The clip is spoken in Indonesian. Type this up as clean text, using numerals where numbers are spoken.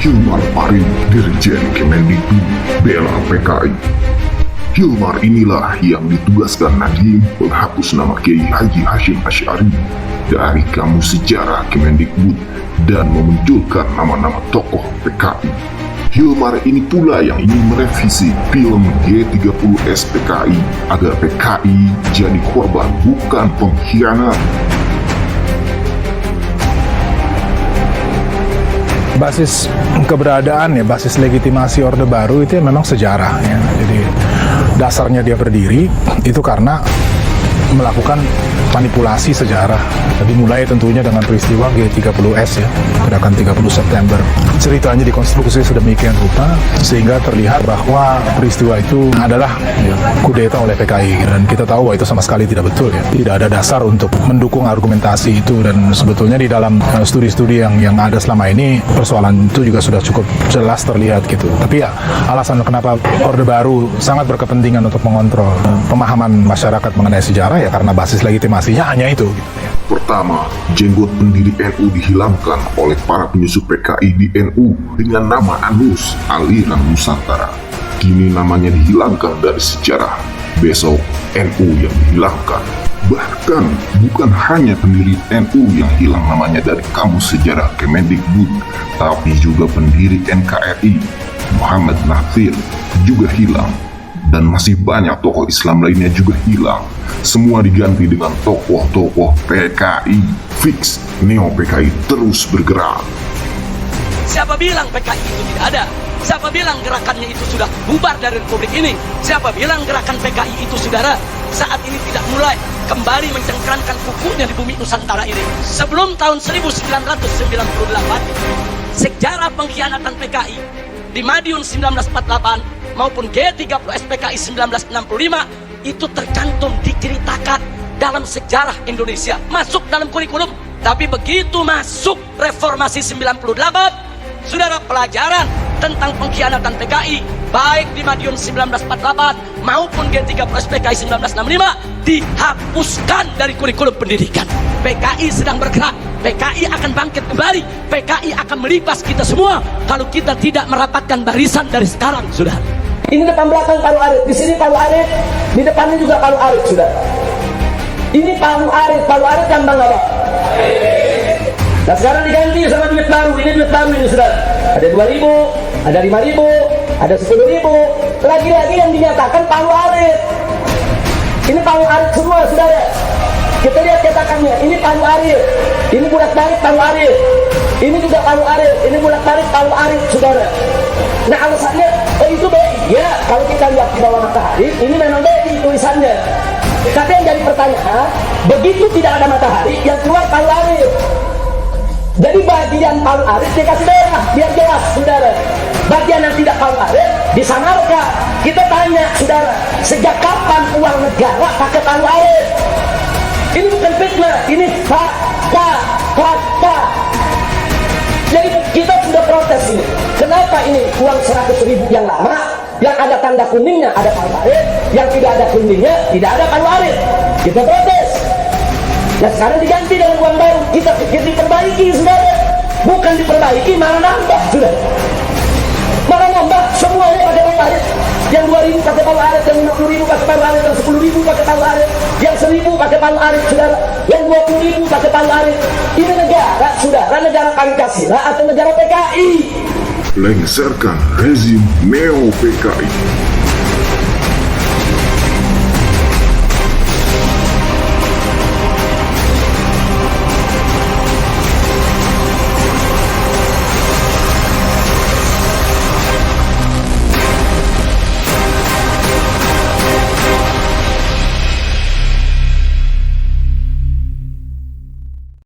Hilmar Farid, Dirjen Kemendikbud bela PKI. Hilmar inilah yang ditugaskan Nadiem menghapus nama Kiai Haji Hashim Asy'ari dari Kamus Sejarah Kemendikbud dan memunculkan nama-nama tokoh PKI. Hilmar ini pula yang ingin merevisi film G30S PKI agar PKI jadi korban bukan pengkhianat. Basis keberadaan ya, basis legitimasi Orde Baru itu ya memang sejarah ya. Jadi dasarnya dia berdiri itu karena melakukan manipulasi sejarah. Jadi mulai tentunya dengan peristiwa G30S ya, gerakan 30 September. Ceritanya dikonstruksi sedemikian rupa sehingga terlihat bahwa peristiwa itu adalah ya, kudeta oleh PKI, dan kita tahu bahwa itu sama sekali tidak betul ya. Tidak ada dasar untuk mendukung argumentasi itu, dan sebetulnya di dalam studi-studi yang ada selama ini persoalan itu juga sudah cukup jelas terlihat gitu. Tapi ya alasan kenapa Orde Baru sangat berkepentingan untuk mengontrol pemahaman masyarakat mengenai sejarah ya karena basis legitimasinya hanya itu gitu ya. Pertama, jenggot pendiri NU dihilangkan oleh para penyusup PKI di NU dengan nama Anus, aliran Nusantara. Kini namanya dihilangkan dari sejarah. Besok, NU yang dihilangkan. Bahkan, bukan hanya pendiri NU yang hilang namanya dari Kamus Sejarah Kemendikbud, tapi juga pendiri NKRI, Muhammad Natsir, juga hilang. Dan masih banyak tokoh Islam lainnya juga hilang. Semua diganti dengan tokoh-tokoh PKI. Fix, Neo PKI terus bergerak. Siapa bilang PKI itu tidak ada? Siapa bilang gerakannya itu sudah bubar dari republik ini? Siapa bilang gerakan PKI itu, saudara, saat ini tidak mulai kembali mencengkramkan kukunya di bumi Nusantara ini? Sebelum tahun 1998, sejarah pengkhianatan PKI di Madiun 1948 maupun G30S PKI 1965 itu tercantum, diceritakan dalam sejarah Indonesia, masuk dalam kurikulum. Tapi begitu masuk reformasi 98, saudara, pelajaran tentang pengkhianatan PKI baik di Madiun 1948 maupun G30S PKI 1965 dihapuskan dari kurikulum pendidikan. PKI sedang bergerak, PKI akan bangkit kembali, PKI akan melipas kita semua kalau kita tidak merapatkan barisan dari sekarang, saudara. Ini depan belakang Palu Arit, di sini Palu Arit, di depannya juga Palu Arit, saudara. Ini Palu Arit lambang apa? Nah sekarang diganti sama duit baru, ini duit baru ini, saudara. Ada 2.000, ada 5.000, ada 10.000, lagi-lagi yang dinyatakan Palu Arit. Ini Palu Arit semua, saudara. Kita lihat cetakannya, ini Palu Arit, ini bolak-balik Palu Arit, ini juga Palu Arit, ini bolak-balik Palu Arit, saudara. Nah alasannya, oh itu BI, ya kalau kita lihat di bawah matahari, ini memang BI tulisannya. Tapi yang jadi pertanyaan, begitu tidak ada matahari, yang keluar Palu Arit. Jadi bagian Palu Arit dikasih merah, biar jelas, saudara. Bagian yang tidak Palu Arit disamarkan. Kita tanya, saudara, sejak kapan uang negara pakai Palu Arit? Ini bukan fitnah, ini fakta. Jadi kita sudah protes ini. Kenapa ini uang 100.000 yang lama, yang ada tanda kuningnya ada Palu Arit, yang tidak ada kuningnya tidak ada Palu Arit? Kita protes. Nah sekarang diganti dengan uang baru, kita pikir diperbaiki, saudara. Bukan diperbaiki, malah nambah, saudara. Malah nambah, semuanya pakai Palu Arit. Yang 2.000 pakai Palu Arit, yang 50.000 pakai Palu Arit, yang 10.000 pakai Palu Arit, yang 1.000 pakai Palu Arit, saudara. Yang 20.000 pakai Palu Arit. Ini negara, saudara, negara Pancasila atau negara PKI? Lengserkan rezim Neo PKI.